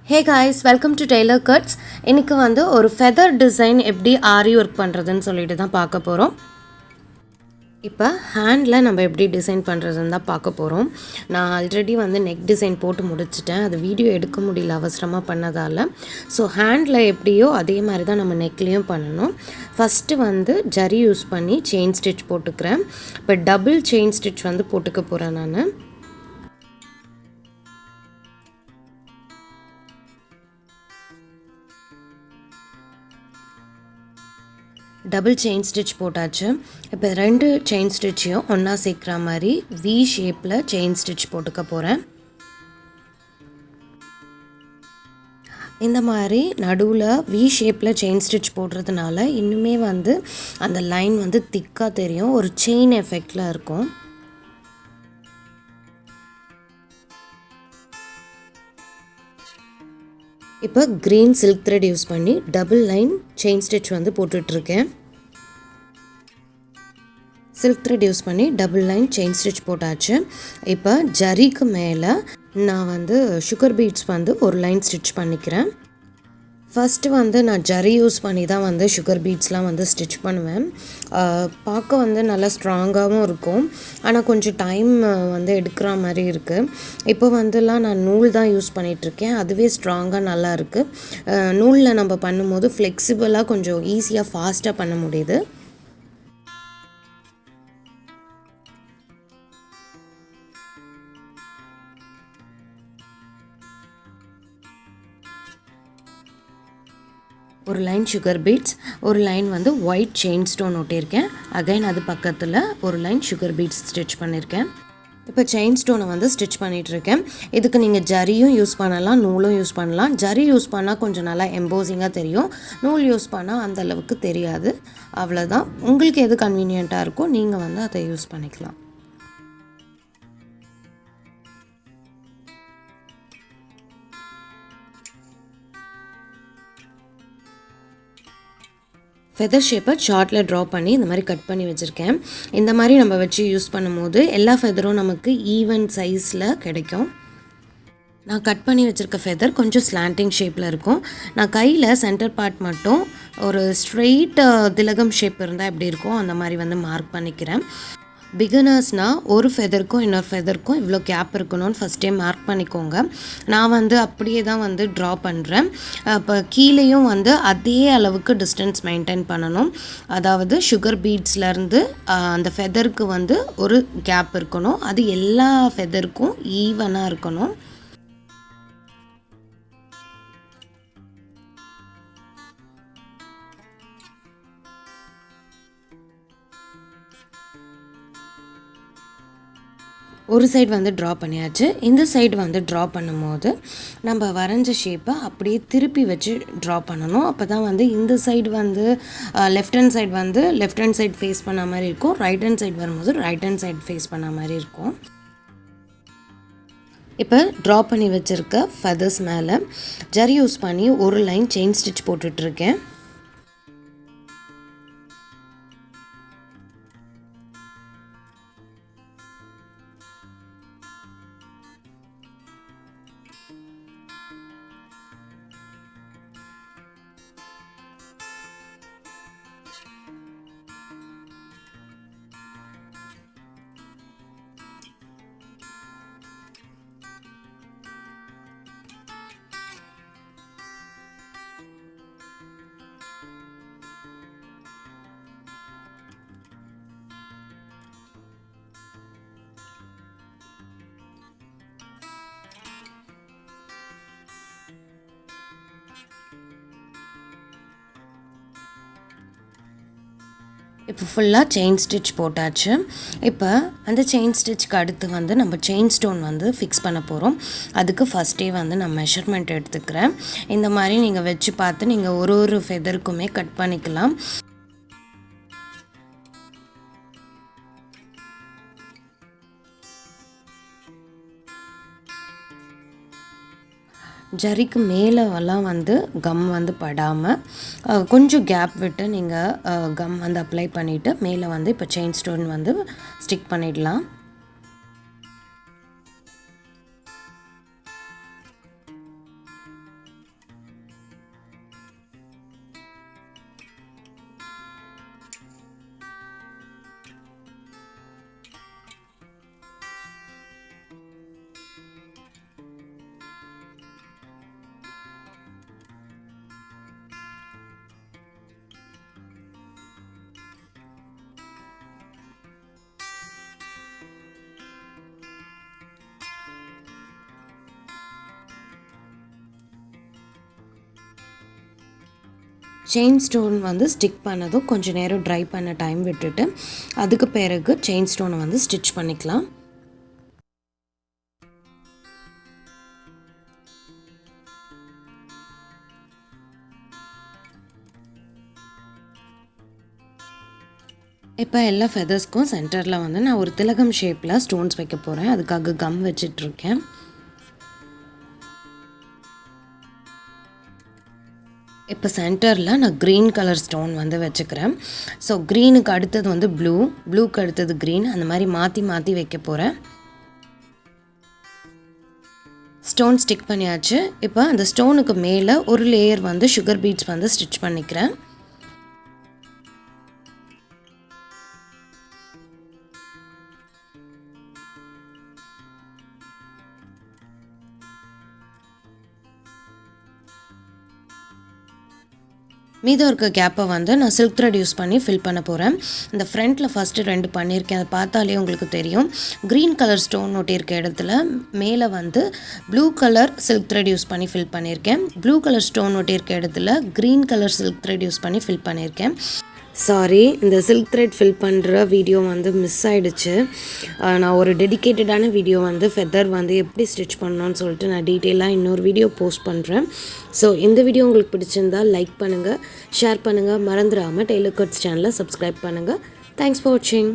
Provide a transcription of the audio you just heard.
Hey guys, welcome to tailorcuts. இன்னைக்கு வந்து ஒரு feather design எப்படி ஆரி work பண்றதுன்னு சொல்லிட்டு தான் பார்க்க போறோம். இப்போ ஹேண்ட்ல நம்ம எப்படி டிசைன் பண்றதுன்னு தான் பார்க்க போறோம். நான் ஆல்ரெடி வந்து neck design போட்டு முடிச்சிட்டேன். அது வீடியோ எடுக்க முடியல அவசரமா பண்ணதால. சோ ஹேண்ட்ல எப்படியோ அதே மாதிரி தான் நம்ம neckலயும் பண்ணனும். ஃபர்ஸ்ட் வந்து ஜரி யூஸ் பண்ணி chain stitch போட்டுக்கறேன். இப்போ double chain stitch வந்து போட்டுக்க போறேன் நானு. டபுள் செயின் ஸ்டிச் போட்டாச்சு. இப்போ ரெண்டு செயின் ஸ்டிச்சையும் ஒன்றா சேர்க்குற மாதிரி வி ஷேப்பில் செயின் ஸ்டிச் போட்டுக்க போகிறேன். இந்த மாதிரி நடுவில் வி ஷேப்பில் செயின் ஸ்டிச் போடுறதுனால இன்னுமே வந்து அந்த லைன் வந்து திக்காக தெரியும், ஒரு செயின் எஃபெக்டில் இருக்கும். இப்போ க்ரீன் சில்க் த்ரெட் யூஸ் பண்ணி டபுள் லைன் செயின் ஸ்டிச் வந்து போட்டுட்ருக்கேன். சில்க் த்ரெட் யூஸ் பண்ணி டபுள் லைன் செயின் ஸ்டிச் போட்டாச்சு. இப்போ ஜரிக்கு மேலே நான் வந்து சுகர் பீட்ஸ் வந்து ஒரு லைன் ஸ்டிச் பண்ணிக்கிறேன். ஃபஸ்ட்டு வந்து நான் ஜரி யூஸ் பண்ணி தான் வந்து சுகர் பீட்ஸ்லாம் வந்து ஸ்டிச் பண்ணுவேன். பார்க்க வந்து நல்லா ஸ்ட்ராங்காகவும் இருக்கும், ஆனால் கொஞ்சம் டைம் வந்து எடுக்கிற மாதிரி இருக்குது. இப்போ வந்துலாம் நான் நூல் தான் யூஸ் பண்ணிகிட்ருக்கேன், அதுவே ஸ்ட்ராங்காக நல்லா இருக்குது. நூலில் நம்ம பண்ணும்போது ஃப்ளெக்சிபிளாக கொஞ்சம் ஈஸியாக ஃபாஸ்ட்டாக பண்ண முடியுது. ஒரு லைன் சுகர் பீட்ஸ், ஒரு லைன் வந்து ஒயிட் செயின் ஸ்டோன் ஒட்டியிருக்கேன். அகைன் அது பக்கத்தில் ஒரு லைன் சுகர் பீட்ஸ் ஸ்டிச் பண்ணியிருக்கேன். இப்போ செயின் ஸ்டோனை வந்து ஸ்டிச் பண்ணிகிட்ருக்கேன். இதுக்கு நீங்கள் ஜரியும் யூஸ் பண்ணலாம், நூலும் யூஸ் பண்ணலாம். ஜரி யூஸ் பண்ணால் கொஞ்சம் நல்லா எம்போசிங்காக தெரியும், நூல் யூஸ் பண்ணால் அந்த அளவுக்கு தெரியாது. அவ்வளோதான், உங்களுக்கு எது கன்வீனியண்ட்டாக இருக்கோ நீங்கள் வந்து அதை யூஸ் பண்ணிக்கலாம். ஃபெதர் ஷேப்பை சார்ட்டில் ட்ரா பண்ணி இந்த மாதிரி கட் பண்ணி வச்சுருக்கேன். இந்த மாதிரி நம்ம வச்சு யூஸ் பண்ணும்போது எல்லா ஃபெதரும் நமக்கு ஈவன் சைஸில் கிடைக்கும். நான் கட் பண்ணி வச்சுருக்க ஃபெதர் கொஞ்சம் ஸ்லாண்டிங் ஷேப்பில் இருக்கும். நான் கையில் சென்டர் பார்ட் மட்டும் ஒரு ஸ்ட்ரெயிட் திலகம் ஷேப் இருந்தால் எப்படி இருக்கும் அந்த மாதிரி வந்து மார்க் பண்ணிக்கிறேன். பிகினர்ஸ்னால் ஒரு ஃபெதருக்கும் இன்னொரு ஃபெதருக்கும் இவ்வளோ கேப் இருக்கணும்னு ஃபஸ்ட்டே மார்க் பண்ணிக்கோங்க. நான் வந்து அப்படியே தான் வந்து ட்ரா பண்ணுறேன். இப்போ கீழேயும் வந்து அதே அளவுக்கு டிஸ்டன்ஸ் மெயின்டைன் பண்ணணும். அதாவது சுகர் பீட்ஸ்லேருந்து அந்த ஃபெதருக்கு வந்து ஒரு கேப் இருக்கணும், அது எல்லா ஃபெதருக்கும் ஈவனாக இருக்கணும். ஒரு சைடு வந்து ட்ரா பண்ணியாச்சு. இந்த சைடு வந்து ட்ரா பண்ணும்போது நம்ம வரைஞ்ச ஷேப்பை அப்படியே திருப்பி வச்சு ட்ரா பண்ணணும். அப்போ தான் வந்து இந்த சைடு வந்து லெஃப்ட் ஹேண்ட் சைடு வந்து லெஃப்ட் ஹேண்ட் சைடு ஃபேஸ் பண்ண மாதிரி இருக்கும், ரைட் ஹேண்ட் சைடு வரும்போது ரைட் ஹேண்ட் சைடு ஃபேஸ் பண்ண மாதிரி இருக்கும். இப்போ ட்ரா பண்ணி வச்சுருக்க ஃபெதர்ஸ் மேலே ஜரி யூஸ் பண்ணி ஒரு லைன் செயின் ஸ்டிச் போட்டுட்ருக்கேன். இப்போ ஃபுல்லாக செயின் ஸ்டிச் போட்டாச்சு. இப்போ அந்த செயின் ஸ்டிச்சுக்கு அடுத்து வந்து நம்ம செயின் ஸ்டோன் வந்து ஃபிக்ஸ் பண்ண போகிறோம். அதுக்கு ஃபஸ்ட்டே வந்து நான் மெஷர்மெண்ட் எடுத்துக்கிறேன். இந்த மாதிரி நீங்கள் வச்சு பார்த்து நீங்கள் ஒரு ஃபெதருக்குமே கட் பண்ணிக்கலாம். ஜரிக்கு மேலெல்லாம் வந்து கம் வந்து படாமல் கொஞ்சம் கேப் விட்டு நீங்கள் கம் வந்து அப்ளை பண்ணிவிட்டு மேலே வந்து இப்போ செயின் ஸ்டோன் வந்து ஸ்டிக் பண்ணிடலாம். செயின் ஸ்டோன் வந்து ஸ்டிக் பண்ணதும் கொஞ்சம் நேரம் ட்ரை பண்ண டைம் விட்டுட்டு அதுக்கு பிறகு செயின் ஸ்டோனை வந்து ஸ்டிச் பண்ணிக்கலாம். இப்போ எல்லா ஃபெதர்ஸ்க்கும் சென்டரில் வந்து நான் ஒரு திலகம் ஷேப்பில் ஸ்டோன்ஸ் வைக்க போகிறேன். அதுக்காக கம் வச்சிட்ருக்கேன். இப்போ சென்டரில் நான் க்ரீன் கலர் ஸ்டோன் வந்து வச்சுக்கிறேன். ஸோ க்ரீனுக்கு அடுத்தது வந்து ப்ளூக்கு அடுத்தது க்ரீன், அந்த மாதிரி மாற்றி மாற்றி வைக்க போகிறேன். ஸ்டோன் ஸ்டிக் பண்ணியாச்சு. இப்போ அந்த ஸ்டோனுக்கு மேலே ஒரு லேயர் வந்து சுகர் பீட்ஸ் வந்து ஸ்டிச் பண்ணிக்கிறேன். மீதம் இருக்க கேப்பை வந்து நான் சில்க் த்ரெட் யூஸ் பண்ணி ஃபில் பண்ண போகிறேன். இந்த ஃப்ரண்ட்டில் ஃபஸ்ட்டு 2 பண்ணியிருக்கேன். அதை பார்த்தாலே உங்களுக்கு தெரியும். க்ரீன் கலர் ஸ்டோன் ஒட்டியிருக்க இடத்துல மேலே வந்து blue colour silk thread use பண்ணி ஃபில் பண்ணியிருக்கேன். ப்ளூ கலர் ஸ்டோன் ஒட்டியிருக்க இடத்துல green colour silk thread use பண்ணி ஃபில் பண்ணியிருக்கேன். சாரி, இந்த சில்க் த்ரெட் ஃபில் பண்ணுற வீடியோ வந்து மிஸ் ஆகிடுச்சு. நான் ஒரு டெடிக்கேட்டடான வீடியோ வந்து ஃபெதர் வந்து எப்படி ஸ்டிச் பண்ணணும்னு சொல்லிட்டு நான் டீட்டெயிலாக இன்னொரு வீடியோ போஸ்ட் பண்ணுறேன். ஸோ இந்த வீடியோ உங்களுக்கு பிடிச்சிருந்தால் லைக் பண்ணுங்கள், ஷேர் பண்ணுங்கள், மறந்துடாமல் டெய்லர் கட்ஸ் சேனலை சப்ஸ்கிரைப் பண்ணுங்கள். தேங்க்ஸ் ஃபார் வாட்சிங்.